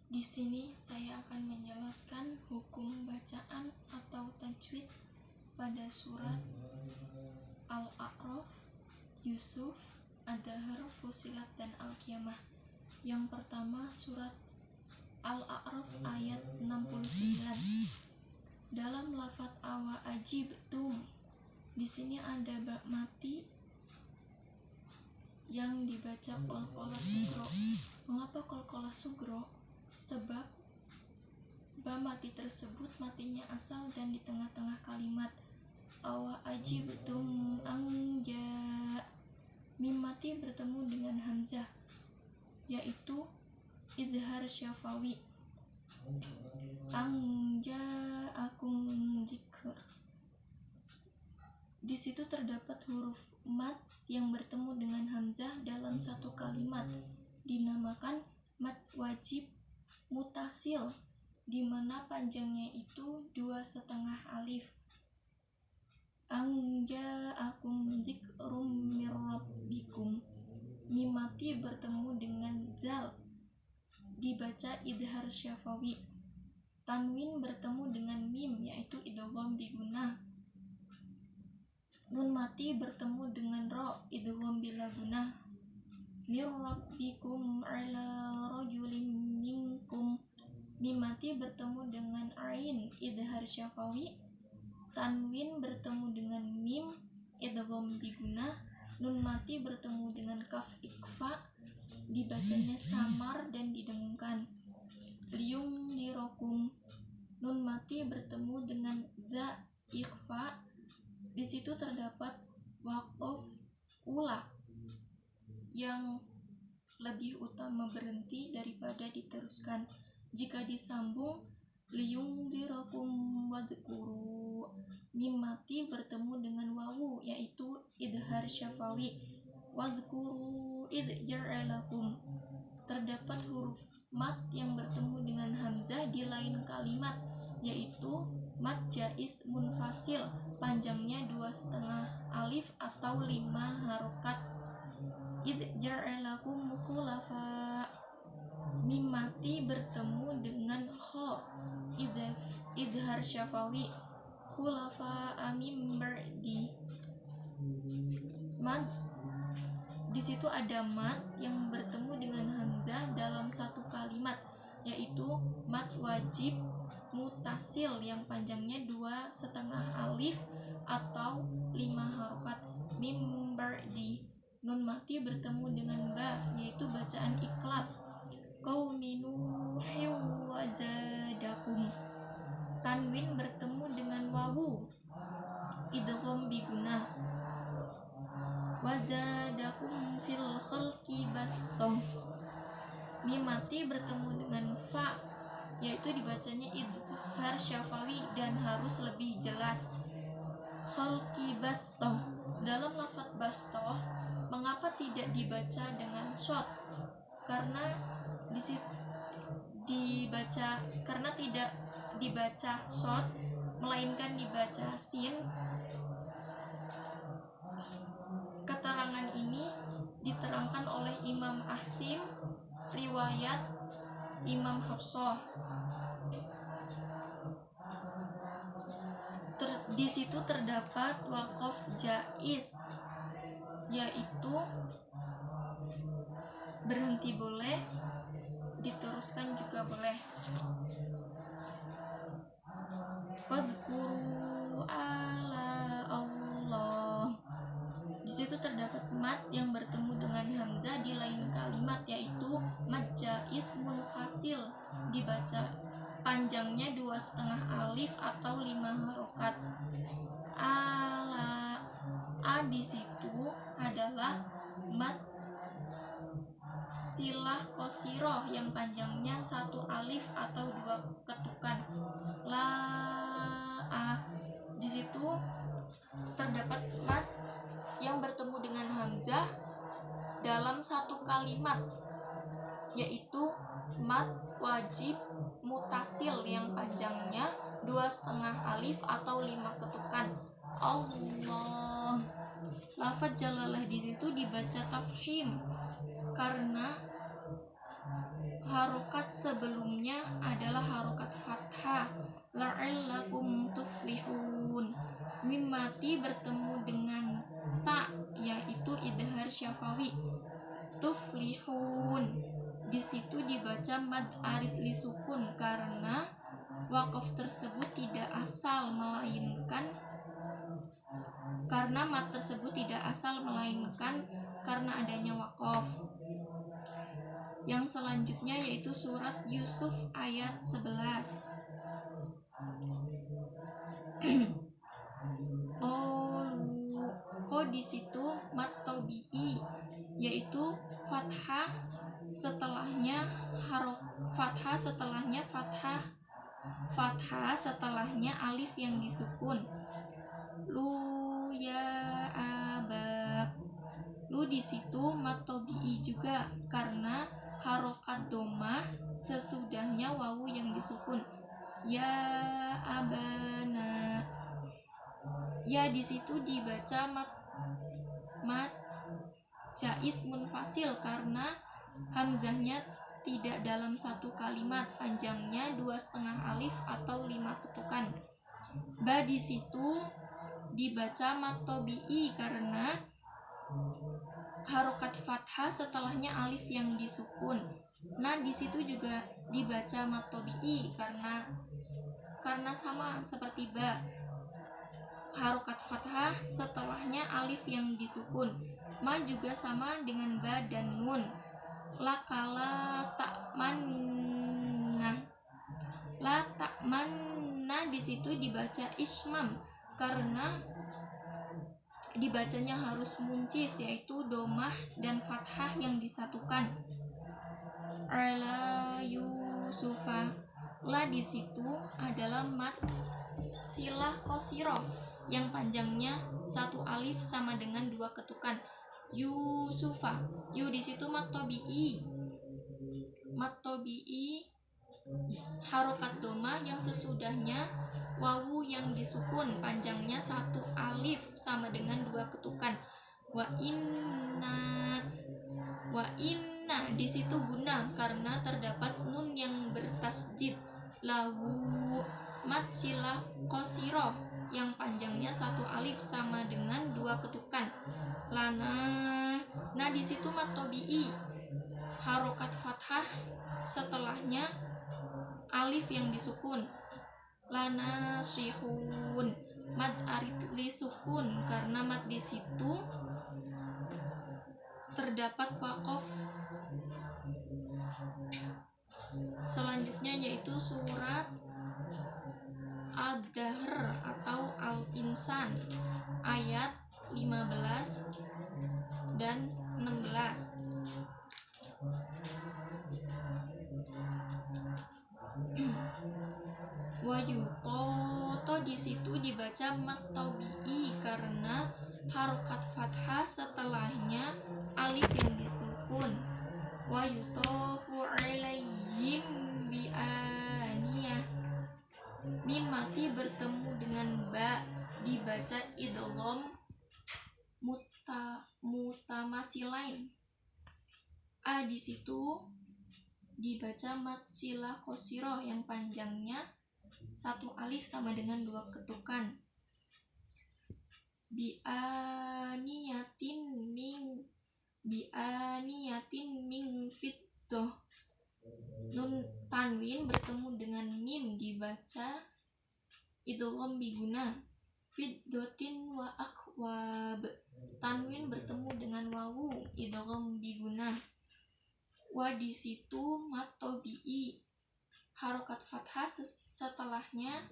Di sini saya akan menjelaskan hukum bacaan atau tajwid pada surat Al-A'raf, Yusuf, Ad-Dahr, Fussilat, dan Al-Qiyamah. Yang pertama, surat Al-A'raf ayat 69. Dalam lafaz awa ajibtum, di sini ada ba mati yang dibaca qalqalah sugro. Mengapa qalqalah sugro? Sebab ba mati tersebut matinya asal dan di tengah-tengah kalimat. Awa ajibtum anja, mim mati bertemu dengan hamzah, yaitu izhar syafawi. Anja akum dzikr. Di situ terdapat huruf mat yang bertemu dengan hamzah dalam satu kalimat, dinamakan mat wajib mutasil, di mana panjangnya itu 2,5 alif. Anja akum dzikrum mir rabbikum. Mim mati bertemu dengan zal, dibaca idhar syafawi. Tanwin bertemu dengan mim, yaitu idgham bigunah. Nun mati bertemu dengan ro, idgham bila gunah. Mir rabbikum ala rajulim minkum. Mim mati bertemu dengan ain, idhar syafawi. Tanwin bertemu dengan mim, idgham bigunah. Nun mati bertemu dengan kaf ikfa, dibacanya samar dan didengungkan. Liyum lirokum. Nun mati bertemu dengan za ikhfa. Di situ terdapat waqaf ulah yang lebih utama berhenti daripada diteruskan. Jika disambung liyum lirokum wadhkuru, mim mati bertemu dengan wawu, yaitu idhar syafawi. Wadhkuru id jar'alakum. Terdapat huruf mat yang bertemu dengan hamzah di lain kalimat, yaitu mat jaiz munfasil, panjangnya 2,5 alif atau 5 harokat. Id jar'alakum khulafa. Mim mati bertemu dengan kho, idhar syafawi. Khulafa amim ba'di. Mad, di situ ada mat yang bertemu dengan hamzah dalam satu kalimat, yaitu mat wajib mutasil yang panjangnya 2,5 alif atau 5 harokat. Mim ba'di. Nun mati bertemu dengan ba, yaitu bacaan iklab. Qaumi Nuhin wa zadakum. Tanwin bertemu dengan wawu, idgham bigunah. Wa zadakum fil khalqi bastom. Mim mati bertemu dengan fa, yaitu dibacanya idhar syafawi dan harus lebih jelas. Khalqi bastom. Dalam lafaz bastoh, mengapa tidak dibaca dengan shot? Karena tidak dibaca shot, melainkan dibaca sin. Keterangan ini diterangkan oleh Imam Asim, riwayat Imam Hafsah. Di situ terdapat waqaf jaiz, yaitu berhenti boleh, diteruskan juga boleh. Wadhkuru ala Allah. Di situ terdapat mat yang bertemu dengan hamzah di lain kalimat, yaitu mat jaiz munfasil, dibaca panjangnya 2,5 alif atau 5 harokat. Ala, a di situ adalah mat silah qasiroh yang panjangnya 1 alif atau 2 ketukan. La a, di situ terdapat mat yang bertemu dengan hamzah dalam satu kalimat, yaitu mat wajib mutasil yang panjangnya 2,5 alif atau 5 ketukan. Allah. Lafaz jalalah di situ dibaca tafhim karena Harokat sebelumnya adalah harokat fathah. La'allakum tuflihun. Mim mati bertemu dengan ta, yaitu idhar syafawi. Tuflihun di situ dibaca mad arid li sukun karena wakaf tersebut tidak asal melainkan karena adanya wakaf. Yang selanjutnya yaitu surat Yusuf ayat 11. Di situ mat tabi'i yaitu fathah setelahnya setelahnya alif yang disukun. Lu ya aba. Lu di situ mat tabi'i juga karena harokat domah sesudahnya wawu yang disukun. Ya abana. Ya di situ dibaca mat jais munfasil karena hamzahnya tidak dalam satu kalimat, panjangnya 2,5 alif atau 5 ketukan. Ba di situ dibaca mat tabi'i karena harokat fathah setelahnya alif yang disukun. Nah di situ juga dibaca mat tabi'i karena sama seperti ba, harokat fathah setelahnya alif yang disukun. Ma juga sama dengan ba dan nun. Lakala ta'manna. La ta'manna di situ dibaca ismam karena dibacanya harus muncis, yaitu domah dan fathah yang disatukan. Ala Yusufa. La di situ adalah mat silah qasirah yang panjangnya 1 alif sama dengan 2 ketukan. Yusufa. Yu di situ mat tabi'i harokat domah yang sesudahnya wawu yang disukun, panjangnya 1 alif sama dengan 2 ketukan. Wa inna di situ guna karena terdapat nun yang bertasdid. Lahu mat silah qasirah yang panjangnya 1 alif sama dengan 2 ketukan. Lana. Nah di situ mat tabi'i harokat fathah setelahnya alif yang disukun. Lana syihun mad arid li sukun karena mad di situ terdapat wakaf. Selanjutnya yaitu surat Ad-Dahr atau Al-Insan ayat 15 dan 16. Wayuto di situ dibaca mat tabi'i karena harokat fathah setelahnya alif yang disukun. Wayutofu alaihim bi'aniyah. Mim mati bertemu dengan ba dibaca idgham mutamasilain. A di situ dibaca mat silah qasirah yang panjangnya 1 alif sama dengan 2 ketukan. Bi'aniyatin min fiddah. Nun tanwin bertemu dengan mim dibaca idgham biguna. Fiddatin wa akwab. Tanwin bertemu dengan wawu idgham biguna. Wa di situ mat tabi'i harokat fathah setelahnya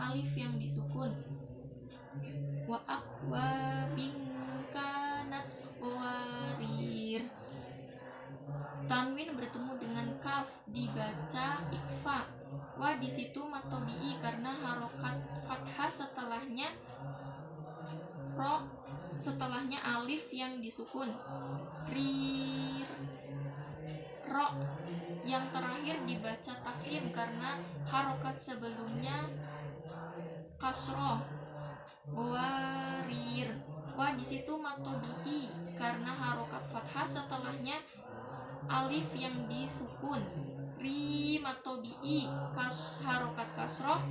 alif yang disukun. Wa akwabin kanat qawarir. Tanwin bertemu dengan kaf dibaca ikfa. Wa di situ mat tabi'i karena harokat fathah setelahnya alif yang disukun. Ro yang terakhir dibaca taklim karena harokat sebelumnya kasroh. Warir. Wa di situ mat tabi'i karena harokat fathah setelahnya alif yang disukun. mat tobi'i harokat kasroh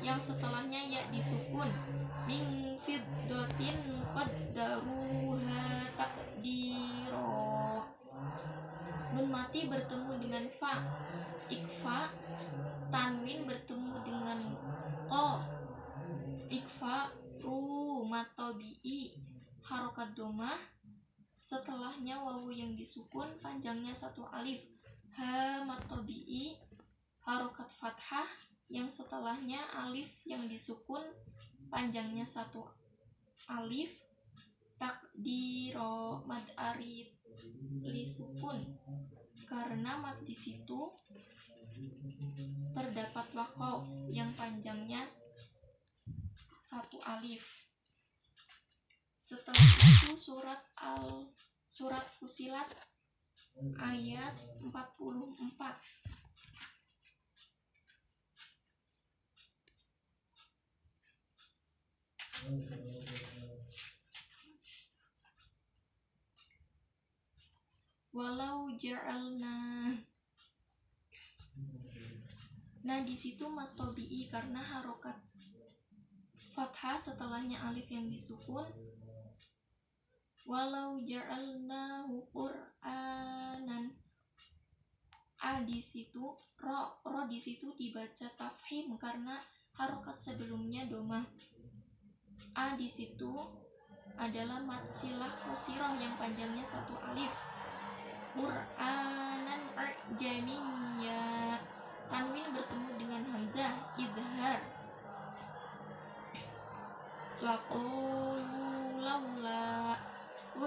yang setelahnya ya disukun. Min fiddatin qaddaruha takdiro. Nun mati bertemu dengan fa, ikfa. Tanwin bertemu dengan ko, ikfa. Ru mat tobi'i harokat domah, setelahnya wawu yang disukun, panjangnya 1 alif. Ha mat tobi'i harokat fathah, yang setelahnya alif yang disukun, panjangnya 1 alif. Takdiro mad arid li sukun, karena mad di situ terdapat waqaf yang panjangnya 1 alif. Setelah itu surat Fusilat ayat 44. Walau ja'alna. Nah, di situ mat tobi'i karena harokat fathah setelahnya alif yang disukun. Walau ja'alnahu Qur'anan. Di situ ro di situ dibaca tafhim karena harokat sebelumnya domah. Di situ adalah mat silah qasiroh yang panjangnya 1 alif. Qur'anan a'jamiyya. Tanwin bertemu dengan hamzah idhar. Laqulu laula.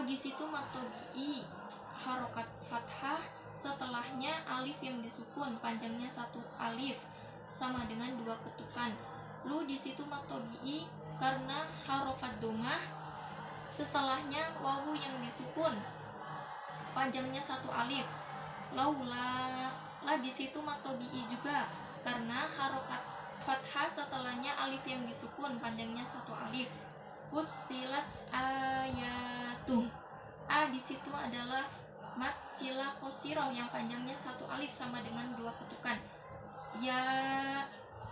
Di situ mat tobi'i harokat fathah setelahnya alif yang disukun, panjangnya 1 alif sama dengan 2 ketukan. Lu di situ mat tobi'i karena harokat domah, setelahnya wawu yang disukun, panjangnya 1 alif. Laula. La di situ mat tobi'i juga karena harokat fathah setelahnya alif yang disukun, panjangnya 1 alif. Fussilat ayatuh. Di situ adalah mat silah qasiroh yang panjangnya 1 alif sama dengan 2 ketukan. Ya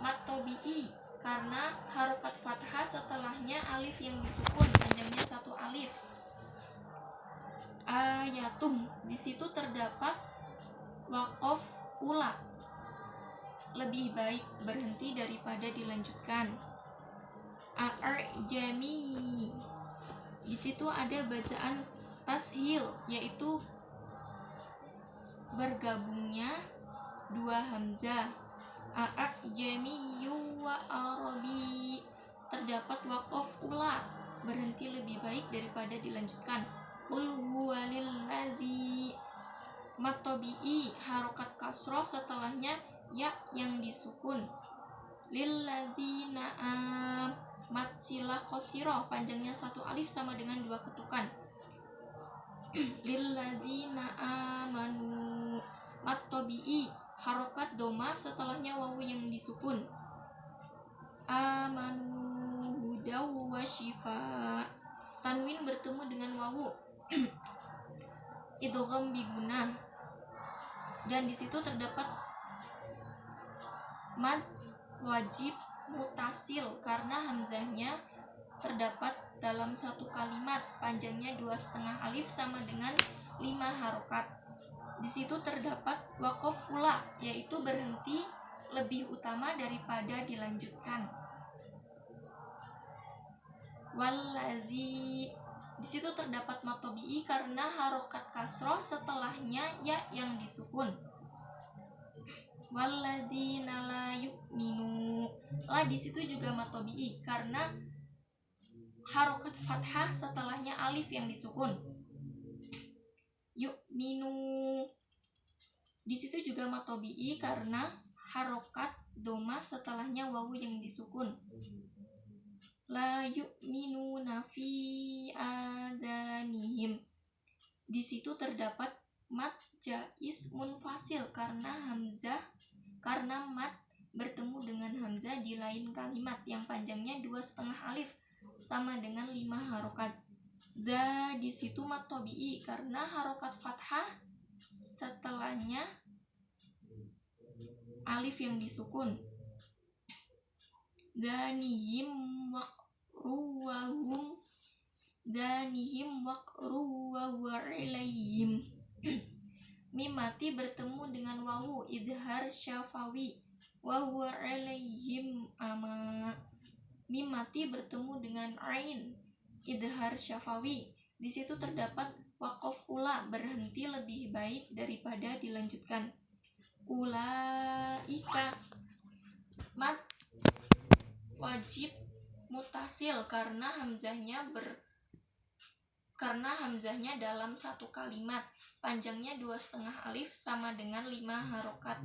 mat tobi'i karena harokat fathah setelahnya alif yang disukun, panjangnya 1 alif. Ayatuh, di situ terdapat waqaf ula, lebih baik berhenti daripada dilanjutkan. A'jami, di situ ada bacaan tashil, yaitu bergabungnya 2 hamzah. A'jamiyyu wa arabi, terdapat waqaf ula, berhenti lebih baik daripada dilanjutkan. Qul huwa lillazi. Mat tobi'i harokat kasroh setelahnya ya yang disukun. Lilladzina mat silah qasiroh, panjangnya 1 alif sama dengan 2 ketukan. Lilladzina amanu. Mat tobi'i harokat doma, setelahnya wawu yang disukun. Amanu hudaw wa syifa. Tanwin bertemu dengan wawu idgham bigunah, dan di situ terdapat mad wajib mutasil karena hamzahnya terdapat dalam 1 kalimat, panjangnya 2,5 alif sama dengan 5 harokat. Di situ terdapat waqaf ula, yaitu berhenti lebih utama daripada dilanjutkan. Wallazi, di situ terdapat mat tobi'i karena harokat kasroh setelahnya ya yang disukun. Walladzina la yu'minu. La di situ juga mat tobi'i karena harokat fathah setelahnya alif yang disukun. Yu'minu, di situ juga mat tobi'i karena harokat doma setelahnya wawu yang disukun. La yu'minuna fi adanihim, di situ terdapat mat jaiz munfasil karena mat bertemu dengan hamzah di lain kalimat yang panjangnya 2,5 alif sama dengan 5 harokat. Za di situ mat tobi'i karena harokat fathah setelahnya alif yang disukun. Danihim waqruwahum, danihim waqruwa ilayhim. Mim mati bertemu dengan wawu, idhar syafawi, wa huwa alaihim ama. Mim mati bertemu dengan ain, idhar syafawi. Di situ terdapat wakof ula, berhenti lebih baik daripada dilanjutkan. Ulaika, mat wajib mutasil karena hamzahnya dalam satu kalimat. Panjangnya 2,5 alif sama dengan 5 harokat.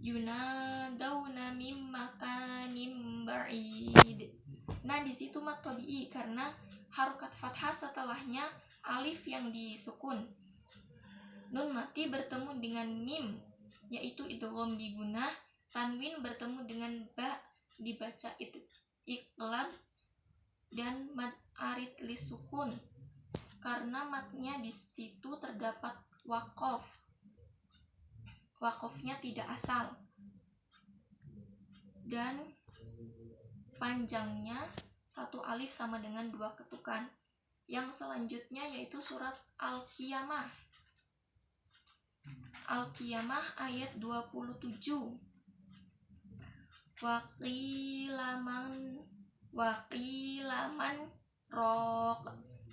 Yunadauna mim makanim ba'id. Nah, di situ mat tabi'i karena harokat fathah setelahnya alif yang disukun. Nun mati bertemu dengan mim, yaitu idgham bigunah. Tanwin bertemu dengan ba, dibaca iqlab. Dan mad arid lisukun karena matnya di situ terdapat wakof. Wakofnya tidak asal. Dan panjangnya 1 alif sama dengan 2 ketukan. Yang selanjutnya yaitu surat Al-Qiyamah. Al-Qiyamah ayat 27. Waqilaman rok.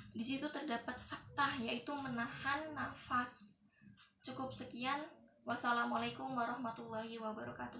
Di situ terdapat saktah, yaitu menahan nafas. Cukup sekian. Wassalamualaikum warahmatullahi wabarakatuh.